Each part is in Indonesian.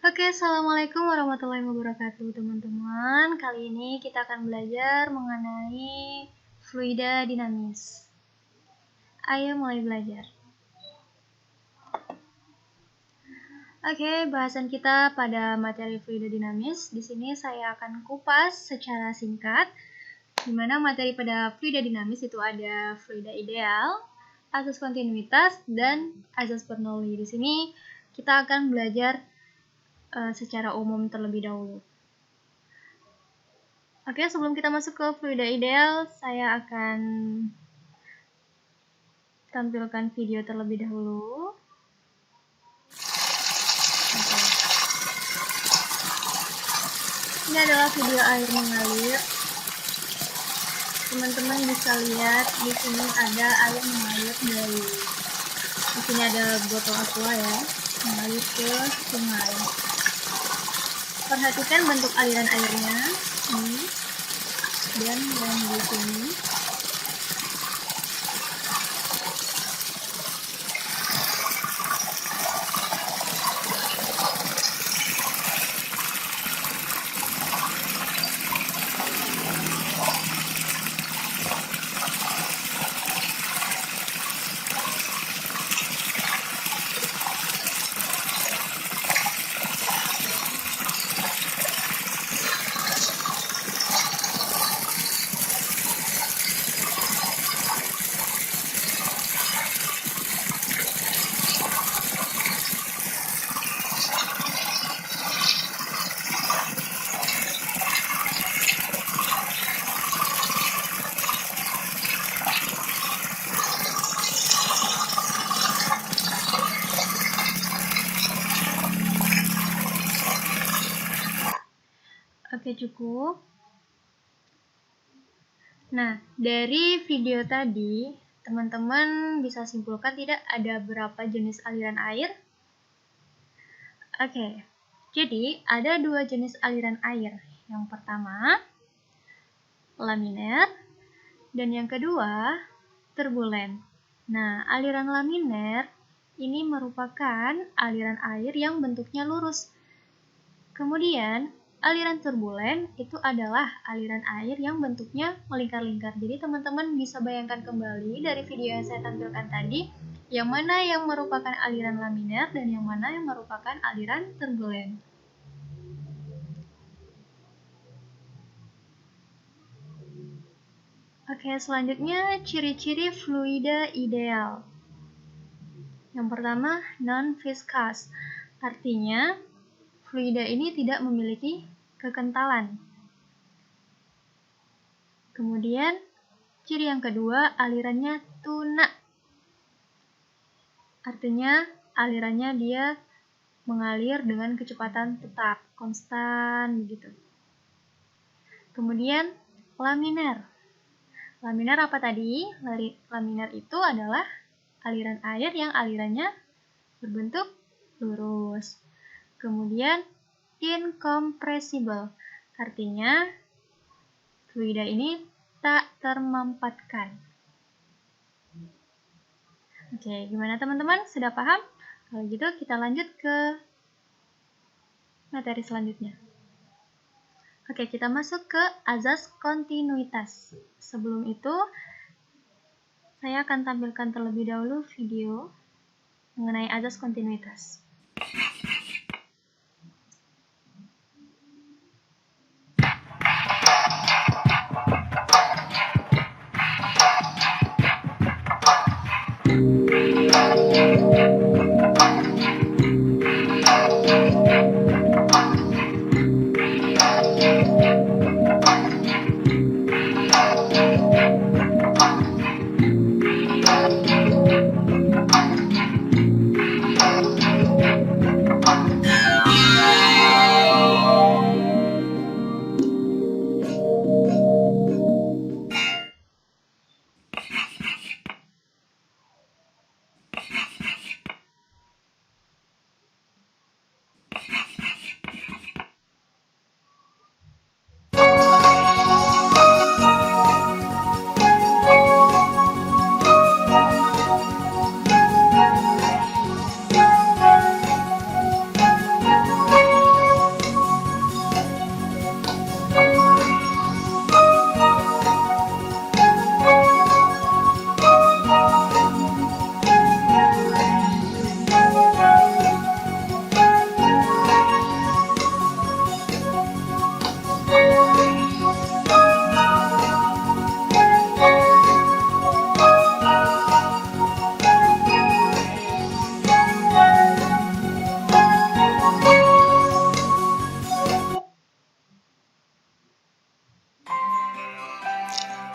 Oke, assalamualaikum warahmatullahi wabarakatuh, teman-teman. Kali ini kita akan belajar mengenai fluida dinamis. Ayo mulai belajar. Oke, bahasan kita pada materi fluida dinamis. Di sini saya akan kupas secara singkat, di mana materi pada fluida dinamis itu ada fluida ideal, asas kontinuitas, dan asas Bernoulli. Di sini kita akan belajar secara umum terlebih dahulu. Oke, sebelum kita masuk ke fluida ideal, saya akan tampilkan video terlebih dahulu. Oke. Ini adalah video air mengalir. Teman-teman bisa lihat di sini ada air mengalir dari di sini ada botol aqua ya, mengalir ke sungai. Perhatikan bentuk aliran airnya ini dan yang di sini. Oke, cukup. Nah, dari video tadi, teman-teman bisa simpulkan tidak ada berapa jenis aliran air? Oke, jadi ada dua jenis aliran air. Yang pertama, laminer, dan yang kedua, turbulen. Nah, aliran laminer ini merupakan aliran air yang bentuknya lurus. Kemudian, aliran turbulen itu adalah aliran air yang bentuknya melingkar-lingkar. Jadi teman-teman bisa bayangkan kembali dari video yang saya tampilkan tadi, yang mana yang merupakan aliran laminer dan yang mana yang merupakan aliran turbulen. Oke, selanjutnya ciri-ciri fluida ideal. Yang pertama, non-viscous. Artinya, fluida ini tidak memiliki kekentalan. Kemudian, ciri yang kedua, alirannya tunak. Artinya, alirannya dia mengalir dengan kecepatan tetap, konstan begitu. Kemudian, laminer. Laminer apa tadi? Laminer itu adalah aliran air yang alirannya berbentuk lurus. Kemudian, incompressible. Artinya, fluida ini tak termampatkan. Oke, gimana teman-teman? Sudah paham? Kalau gitu kita lanjut ke materi selanjutnya. Oke, kita masuk ke azas kontinuitas. Sebelum itu, saya akan tampilkan terlebih dahulu video mengenai azas kontinuitas.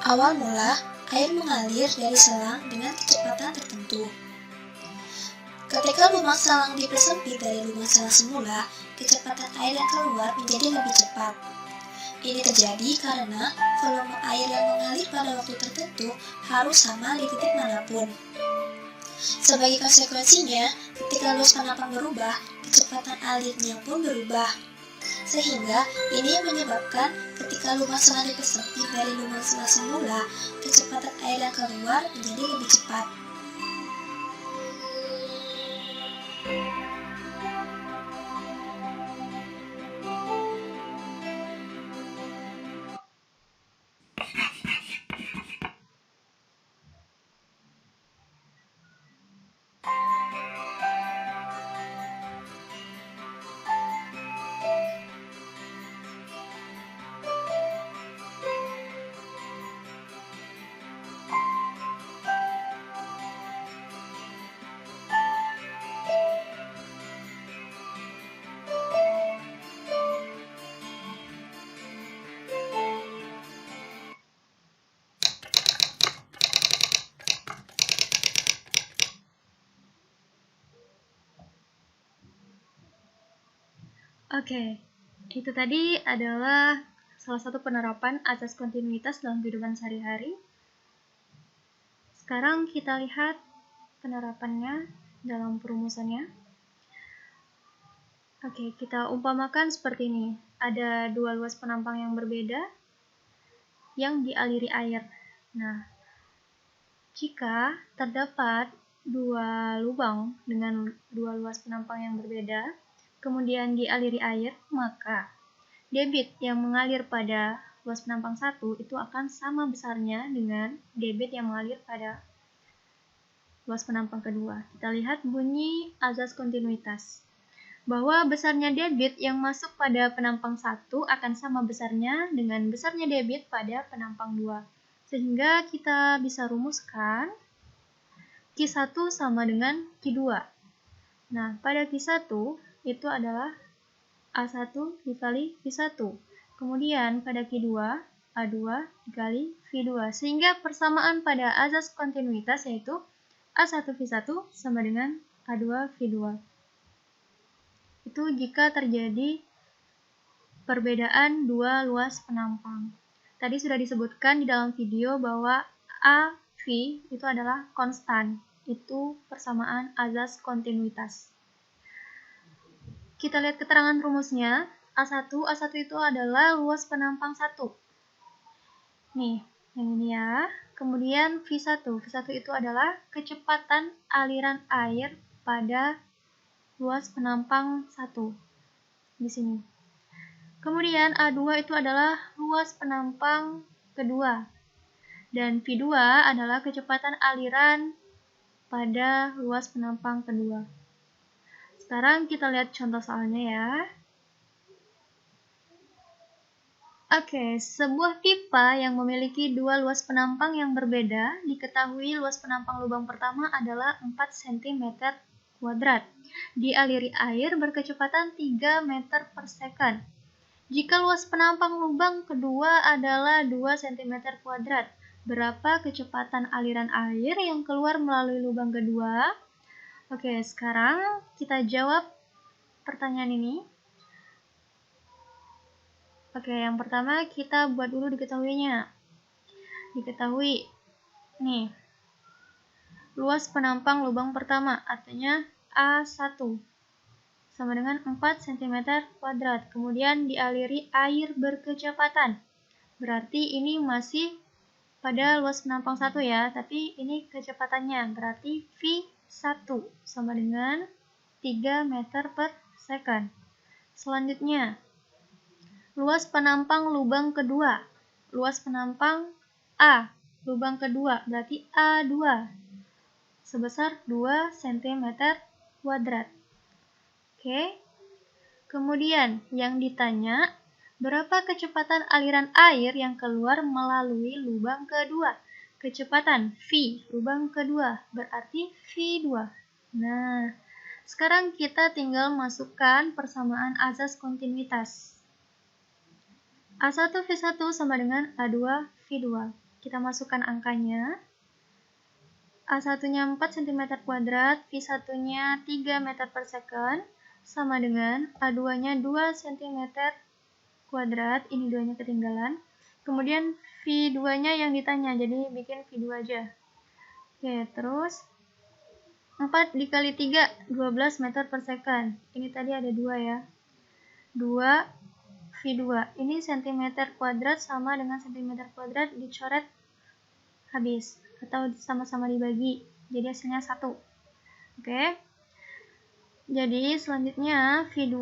Awal mula, air mengalir dari selang dengan kecepatan tertentu. Ketika lubang selang dipersempit dari lubang selang semula, kecepatan air yang keluar menjadi lebih cepat. Ini terjadi karena volume air yang mengalir pada waktu tertentu harus sama di titik manapun. Sebagai konsekuensinya, ketika luas penampang berubah, kecepatan alirnya pun berubah. Sehingga ini menyebabkan ketika lubang selang dipersempit dari lubang selang semula, kecepatan air yang keluar menjadi lebih cepat. Oke, itu tadi adalah salah satu penerapan azas kontinuitas dalam kehidupan sehari-hari. Sekarang kita lihat penerapannya dalam perumusannya. Oke, kita umpamakan seperti ini. Ada dua luas penampang yang berbeda yang dialiri air. Nah, jika terdapat dua lubang dengan dua luas penampang yang berbeda, kemudian dialiri air, maka debit yang mengalir pada luas penampang 1 itu akan sama besarnya dengan debit yang mengalir pada luas penampang kedua. Kita lihat bunyi azas kontinuitas. Bahwa besarnya debit yang masuk pada penampang 1 akan sama besarnya dengan besarnya debit pada penampang 2. Sehingga kita bisa rumuskan Q1 sama dengan Q2. Nah, pada Q1 itu adalah A1 dikali V1. Kemudian pada Q2, A2 dikali V2. Sehingga persamaan pada azas kontinuitas yaitu A1 V1 sama dengan A2 V2. Itu jika terjadi perbedaan dua luas penampang. Tadi sudah disebutkan di dalam video bahwa AV itu adalah konstan. Itu persamaan azas kontinuitas. Kita lihat keterangan rumusnya. A1 itu adalah luas penampang 1. Nih, yang ini ya. Kemudian V1 itu adalah kecepatan aliran air pada luas penampang 1. Di sini. Kemudian A2 itu adalah luas penampang kedua. Dan V2 adalah kecepatan aliran pada luas penampang kedua. Sekarang kita lihat contoh soalnya ya. Oke, sebuah pipa yang memiliki dua luas penampang yang berbeda, diketahui luas penampang lubang pertama adalah 4 cm². Dialiri air berkecepatan 3 meter per second. Jika luas penampang lubang kedua adalah 2 cm², berapa kecepatan aliran air yang keluar melalui lubang kedua? Oke, sekarang kita jawab pertanyaan ini. Oke, yang pertama kita buat dulu diketahuinya. Diketahui, nih, luas penampang lubang pertama, artinya A1, sama dengan 4 cm². Kemudian dialiri air berkecepatan. Berarti ini masih pada luas penampang 1 ya, tapi ini kecepatannya, berarti V1 sama dengan 3 meter per second. Selanjutnya, luas penampang lubang kedua. Luas penampang A, lubang kedua, berarti A2, sebesar 2 cm². Oke. Kemudian, yang ditanya, berapa kecepatan aliran air yang keluar melalui lubang kedua? Kecepatan V, lubang kedua, berarti V2. Nah, sekarang kita tinggal masukkan persamaan azas kontinuitas. A1 V1 sama dengan A2 V2. Kita masukkan angkanya. A1-nya 4 cm², V1-nya 3 meter per second, sama dengan A2-nya 2 cm², ini 2-nya ketinggalan. Kemudian V2-nya yang ditanya, jadi bikin V2 aja. Oke, terus 4 dikali 3, 12 meter per second. Ini tadi ada 2 ya. 2 V2. Ini cm² sama dengan cm² dicoret habis. Atau sama-sama dibagi. Jadi hasilnya 1. Oke. Jadi selanjutnya V2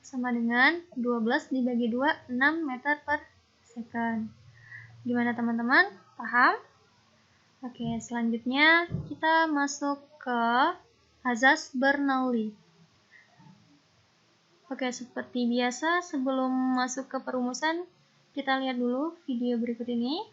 sama dengan 12 dibagi 2, 6 meter per second. Gimana teman-teman? Paham? Oke, selanjutnya kita masuk ke azas Bernoulli. Oke, seperti biasa sebelum masuk ke perumusan, kita lihat dulu video berikut ini.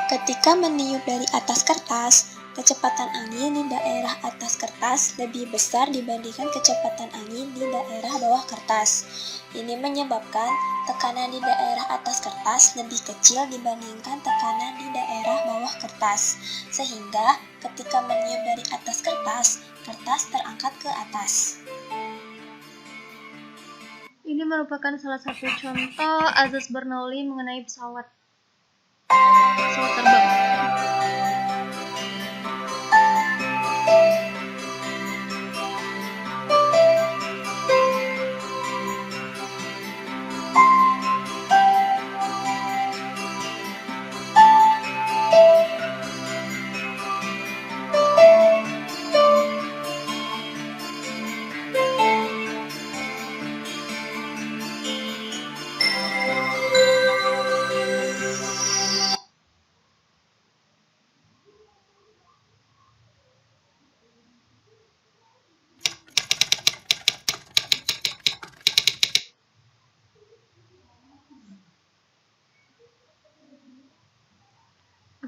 Ketika meniup dari atas kertas, kecepatan angin di daerah atas kertas lebih besar dibandingkan kecepatan angin di daerah bawah kertas. Ini menyebabkan tekanan di daerah atas kertas lebih kecil dibandingkan tekanan di daerah bawah kertas. Sehingga ketika meniup dari atas kertas, kertas terangkat ke atas. Ini merupakan salah satu contoh azas Bernoulli mengenai pesawat terbang.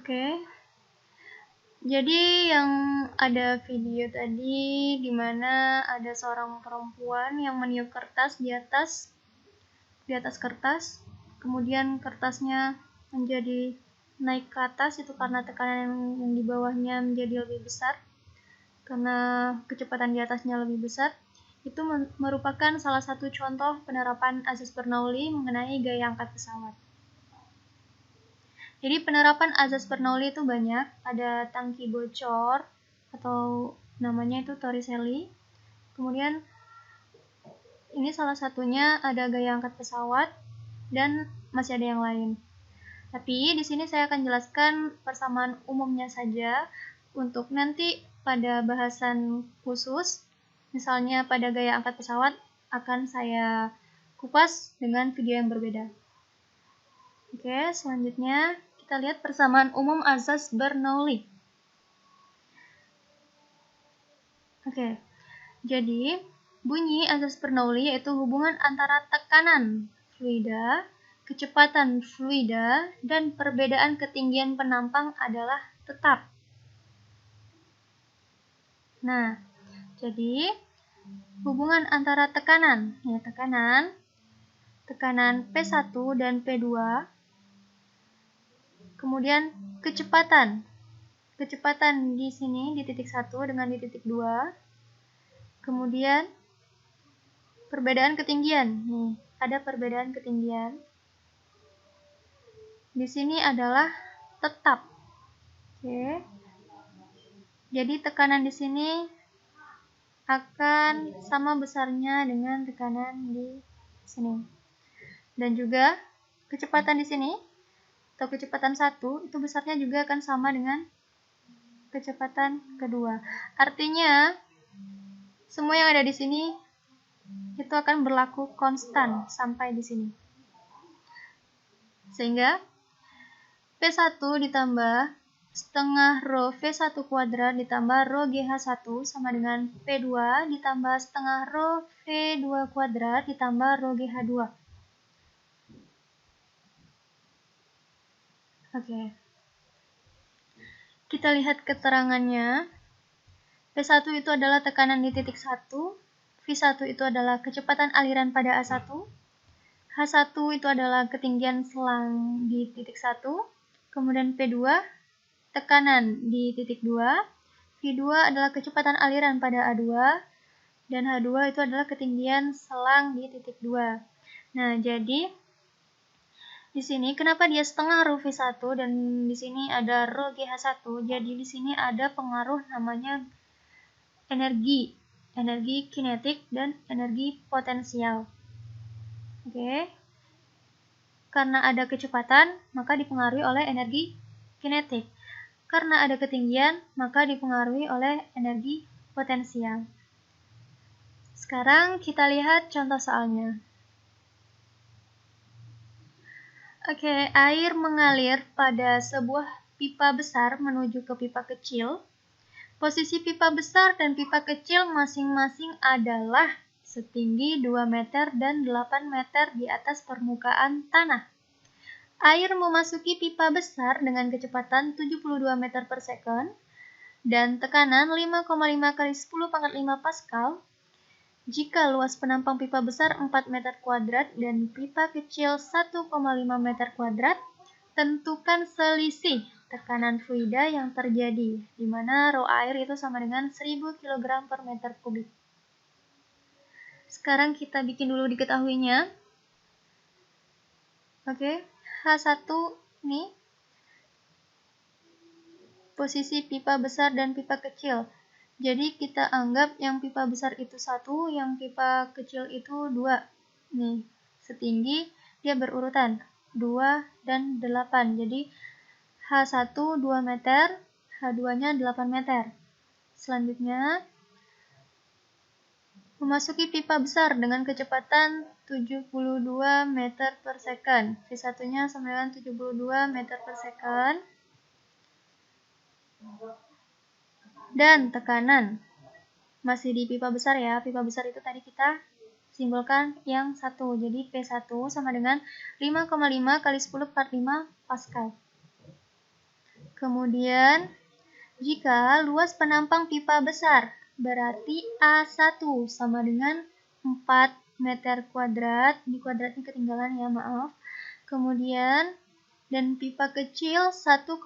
Oke. Jadi yang ada video tadi di mana ada seorang perempuan yang meniup kertas di atas kertas, kemudian kertasnya menjadi naik ke atas, itu karena tekanan yang di bawahnya menjadi lebih besar karena kecepatan di atasnya lebih besar. Itu merupakan salah satu contoh penerapan azas Bernoulli mengenai gaya angkat pesawat. Jadi penerapan azas Bernoulli itu banyak, ada tangki bocor atau namanya itu Torricelli. Kemudian ini salah satunya ada gaya angkat pesawat dan masih ada yang lain. Tapi di sini saya akan jelaskan persamaan umumnya saja untuk nanti pada bahasan khusus, misalnya pada gaya angkat pesawat akan saya kupas dengan video yang berbeda. Oke, selanjutnya kita lihat persamaan umum azas Bernoulli. Oke, jadi bunyi azas Bernoulli yaitu hubungan antara tekanan fluida, kecepatan fluida, dan perbedaan ketinggian penampang adalah tetap. Nah, jadi hubungan antara tekanan P1 dan P2, kemudian kecepatan di sini di titik 1 dengan di titik 2, kemudian perbedaan ketinggian. Nih, ada perbedaan ketinggian. Di sini adalah tetap. Oke. Jadi tekanan di sini akan sama besarnya dengan tekanan di sini. Dan juga kecepatan di sini atau kecepatan 1 itu besarnya juga akan sama dengan kecepatan kedua. Artinya semua yang ada di sini itu akan berlaku konstan sampai di sini. Sehingga P1 ditambah setengah rho V1 kuadrat ditambah rho GH1 sama dengan P2 ditambah setengah rho V2 kuadrat ditambah rho GH2. Oke. Kita lihat keterangannya. P1 itu adalah tekanan di titik 1, V1 itu adalah kecepatan aliran pada A1, H1 itu adalah ketinggian selang di titik 1, kemudian P2 tekanan di titik 2, V2 adalah kecepatan aliran pada A2, dan H2 itu adalah ketinggian selang di titik 2. Nah, jadi di sini kenapa dia setengah rho V1 dan di sini ada rho GH1? Jadi di sini ada pengaruh namanya energi kinetik dan energi potensial. Oke. Karena ada kecepatan, maka dipengaruhi oleh energi kinetik. Karena ada ketinggian, maka dipengaruhi oleh energi potensial. Sekarang kita lihat contoh soalnya. Oke, air mengalir pada sebuah pipa besar menuju ke pipa kecil. Posisi pipa besar dan pipa kecil masing-masing adalah setinggi 2 meter dan 8 meter di atas permukaan tanah. Air memasuki pipa besar dengan kecepatan 72 meter per second dan tekanan 5,5 kali 10 pangkat 5 Pascal. Jika luas penampang pipa besar 4 meter kuadrat dan pipa kecil 1,5 meter kuadrat, tentukan selisih tekanan fluida yang terjadi, di mana rho air itu sama dengan 1000 kg per meter kubik. Sekarang kita bikin dulu diketahuinya. Oke, H1 ini posisi pipa besar dan pipa kecil. Jadi kita anggap yang pipa besar itu 1, yang pipa kecil itu 2. Nih, setinggi dia berurutan 2 dan 8. Jadi H1 2 meter, H2-nya 8 meter. Selanjutnya memasuki pipa besar dengan kecepatan 72 meter per second. V1-nya sama dengan 72 meter per second. Dan tekanan masih di pipa besar ya. Pipa besar itu tadi kita simbolkan yang 1. Jadi P1 sama dengan 5,5 kali 10 per 5 Pascal. Kemudian jika luas penampang pipa besar berarti A1 sama dengan 4 meter kuadrat. Di kuadratnya ketinggalan ya, maaf. Kemudian dan pipa kecil 1,5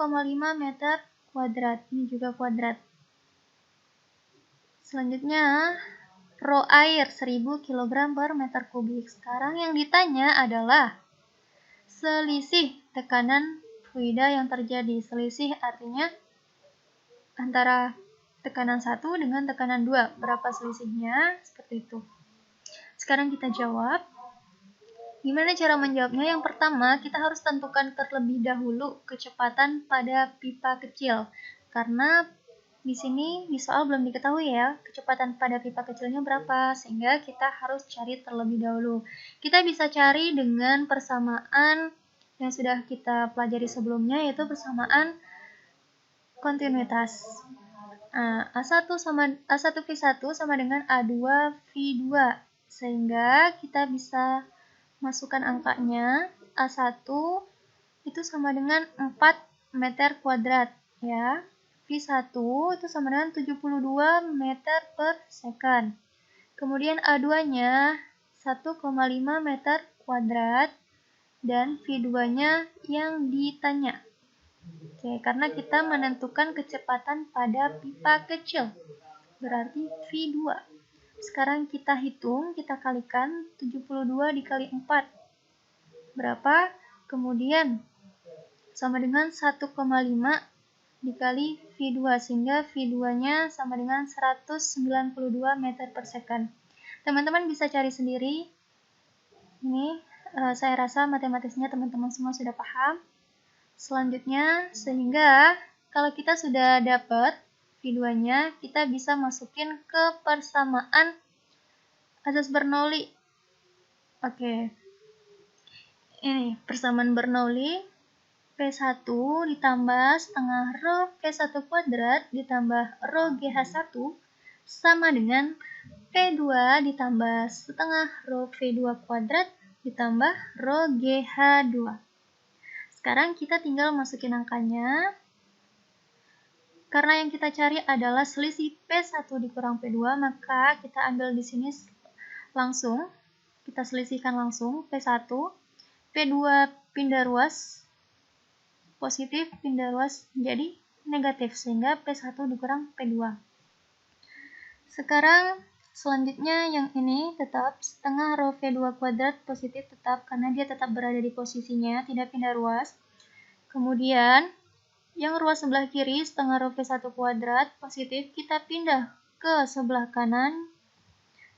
meter kuadrat. Ini juga kuadrat. Selanjutnya, rho air 1000 kg per meter kubik. Sekarang yang ditanya adalah selisih tekanan fluida yang terjadi. Selisih artinya antara tekanan 1 dengan tekanan 2. Berapa selisihnya? Seperti itu. Sekarang kita jawab. Gimana cara menjawabnya? Yang pertama, kita harus tentukan terlebih dahulu kecepatan pada pipa kecil. Karena di sini di soal belum diketahui ya, kecepatan pada pipa kecilnya berapa, sehingga kita harus cari terlebih dahulu. Kita bisa cari dengan persamaan yang sudah kita pelajari sebelumnya, yaitu persamaan kontinuitas. A1 V1 sama dengan A2 V2, sehingga kita bisa masukkan angkanya. A1 itu sama dengan 4 meter kuadrat ya. V1 itu sama dengan 72 meter per second. Kemudian A2-nya 1,5 meter kuadrat dan V2-nya yang ditanya. Oke, karena kita menentukan kecepatan pada pipa kecil, berarti V2. Sekarang kita hitung, kita kalikan 72 dikali 4. Berapa? Kemudian sama dengan 1,5 dikali V2, sehingga V2-nya sama dengan 192 meter per second. Teman-teman bisa cari sendiri. Ini saya rasa matematisnya teman-teman semua sudah paham. Selanjutnya, sehingga kalau kita sudah dapat V2-nya, kita bisa masukin ke persamaan asas Bernoulli. Oke. Ini persamaan Bernoulli. P1 ditambah setengah rho P1 kuadrat ditambah rho GH1 sama dengan P2 ditambah setengah rho V2 kuadrat ditambah rho GH2. Sekarang kita tinggal masukin angkanya. Karena yang kita cari adalah selisih P1 dikurang P2, maka kita ambil di sini langsung. Kita selisihkan langsung P1. P2 pindah ruas. Positif pindah ruas jadi negatif, sehingga P1 dikurang P2. Sekarang selanjutnya yang ini tetap setengah rho V2 kuadrat positif tetap karena dia tetap berada di posisinya, tidak pindah ruas. Kemudian yang ruas sebelah kiri setengah rho V1 kuadrat positif kita pindah ke sebelah kanan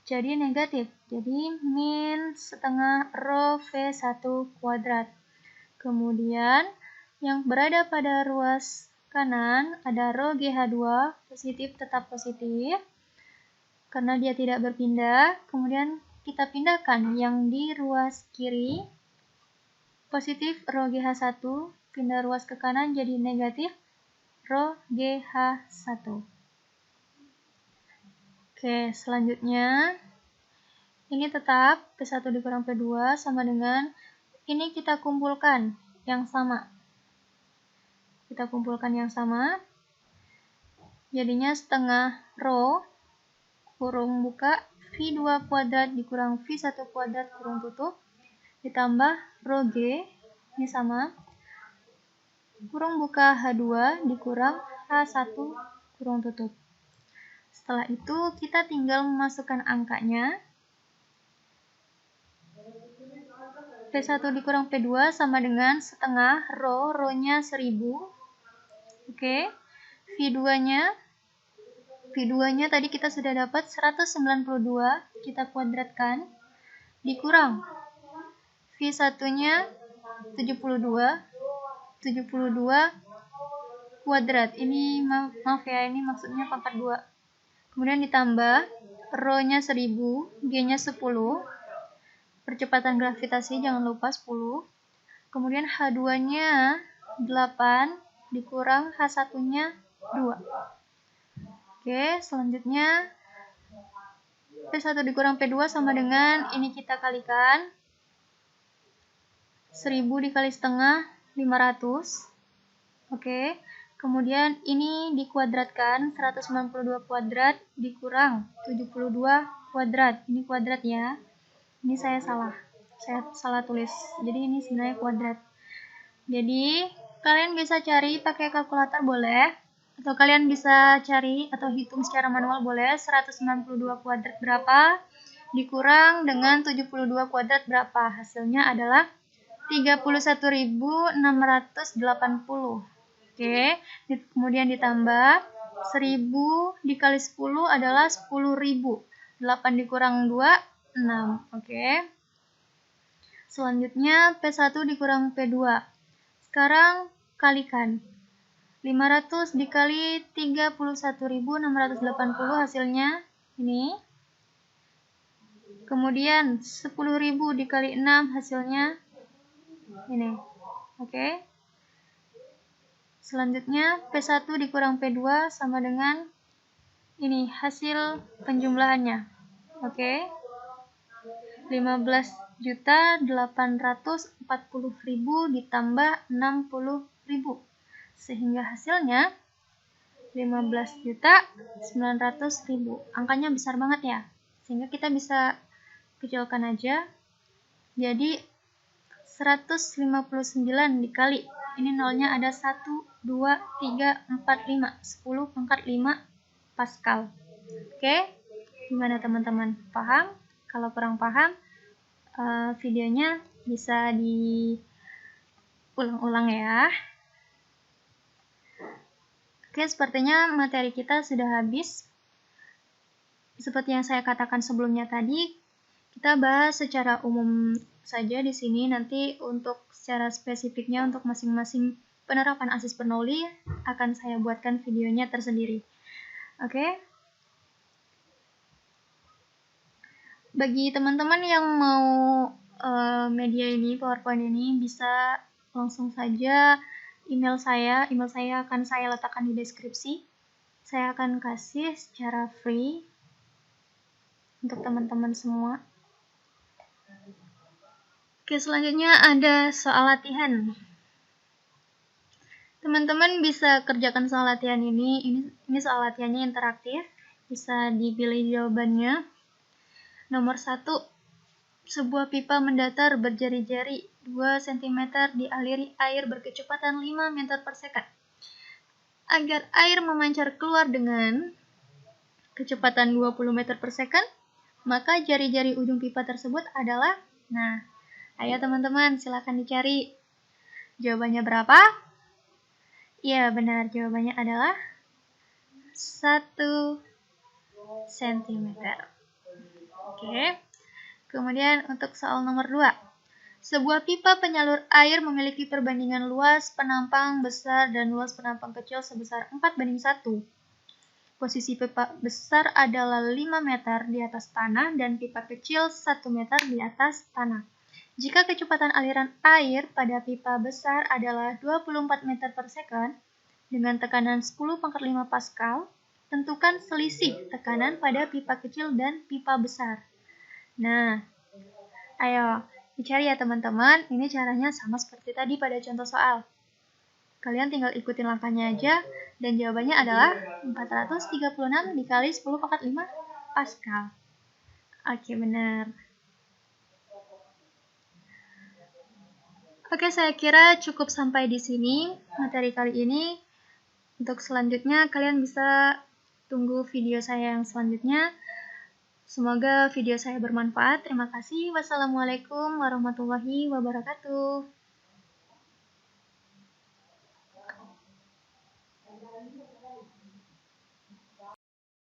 jadi negatif. Jadi min setengah rho V1 kuadrat. Kemudian yang berada pada ruas kanan ada rho GH2 positif tetap positif karena dia tidak berpindah. Kemudian kita pindahkan yang di ruas kiri positif rho GH1 pindah ruas ke kanan jadi negatif rho GH1. Oke, selanjutnya ini tetap P1 dikurang P2 sama dengan ini kita kumpulkan yang sama. Kita kumpulkan yang sama, jadinya setengah rho kurung buka V2 kuadrat dikurang V1 kuadrat kurung tutup ditambah rho G, ini sama, kurung buka H2 dikurang H1 kurung tutup. Setelah itu kita tinggal memasukkan angkanya. P1 dikurang P2 sama dengan setengah rho, rho-nya 1000. Oke, V2-nya tadi kita sudah dapat 192, kita kuadratkan, dikurang V1-nya 72 kuadrat. Ini maaf ya, ini maksudnya pangkat 2. Kemudian ditambah rho-nya 1000, G-nya 10. Percepatan gravitasi jangan lupa 10. Kemudian H2-nya 8 dikurang H1-nya 2. Oke, selanjutnya P1 dikurang P2 sama dengan ini kita kalikan. 1000 dikali setengah 500. Oke. Kemudian ini dikuadratkan 192 kuadrat dikurang 72 kuadrat. Ini kuadrat ya. Ini saya salah tulis. Jadi ini sebenarnya kuadrat. Jadi kalian bisa cari pakai kalkulator boleh, atau kalian bisa cari atau hitung secara manual boleh. 192 kuadrat berapa dikurang dengan 72 kuadrat berapa? Hasilnya adalah 31.680. Oke, kemudian ditambah 1000 dikali 10 adalah 10.000. 8 dikurang 2, 6. Oke. Selanjutnya P1 dikurang P2. Sekarang kalikan. 500 dikali 31.680 hasilnya ini. Kemudian 10.000 dikali 6 hasilnya ini. Oke. Selanjutnya P1 dikurang P2 sama dengan ini hasil penjumlahannya. Oke. 15.840.000 ditambah 60.000. Sehingga hasilnya 15.900.000. Angkanya besar banget ya. Sehingga kita bisa kecilkan aja. Jadi 159 dikali. Ini nolnya ada 1, 2, 3, 4, 5. 10 pangkat 5 Pascal. Oke. Gimana teman-teman? Paham? Kalau kurang paham, videonya bisa diulang-ulang ya. Oke, sepertinya materi kita sudah habis. Seperti yang saya katakan sebelumnya tadi, kita bahas secara umum saja di sini. Nanti untuk secara spesifiknya untuk masing-masing penerapan ASIS Bernoulli akan saya buatkan videonya tersendiri. Oke. Bagi teman-teman yang mau media ini, PowerPoint ini, bisa langsung saja email saya akan saya letakkan di deskripsi. Saya akan kasih secara free untuk teman-teman semua. Oke, selanjutnya ada soal latihan. Teman-teman bisa kerjakan soal latihan ini. Ini soal latihannya interaktif. Bisa dipilih jawabannya. Nomor 1. Sebuah pipa mendatar berjari-jari 2 cm dialiri air berkecepatan 5 meter per second. Agar air memancar keluar dengan kecepatan 20 meter per second, maka jari-jari ujung pipa tersebut adalah, nah, ayo teman-teman silakan dicari. Jawabannya berapa? Ya, benar, jawabannya adalah 1 cm. Oke. Kemudian untuk soal nomor 2. Sebuah pipa penyalur air memiliki perbandingan luas penampang besar dan luas penampang kecil sebesar 4:1. Posisi pipa besar adalah 5 meter di atas tanah dan pipa kecil 1 meter di atas tanah. Jika kecepatan aliran air pada pipa besar adalah 24 meter per second dengan tekanan 10⁵ Pascal, tentukan selisih tekanan pada pipa kecil dan pipa besar. Nah, ayo dicari ya teman-teman. Ini caranya sama seperti tadi pada contoh soal. Kalian tinggal ikutin langkahnya aja, dan jawabannya adalah 436 dikali 10⁵ Pascal. Oke, benar. Oke, saya kira cukup sampai di sini materi kali ini. Untuk selanjutnya, kalian bisa tunggu video saya yang selanjutnya. Semoga video saya bermanfaat. Terima kasih. Wassalamualaikum warahmatullahi wabarakatuh.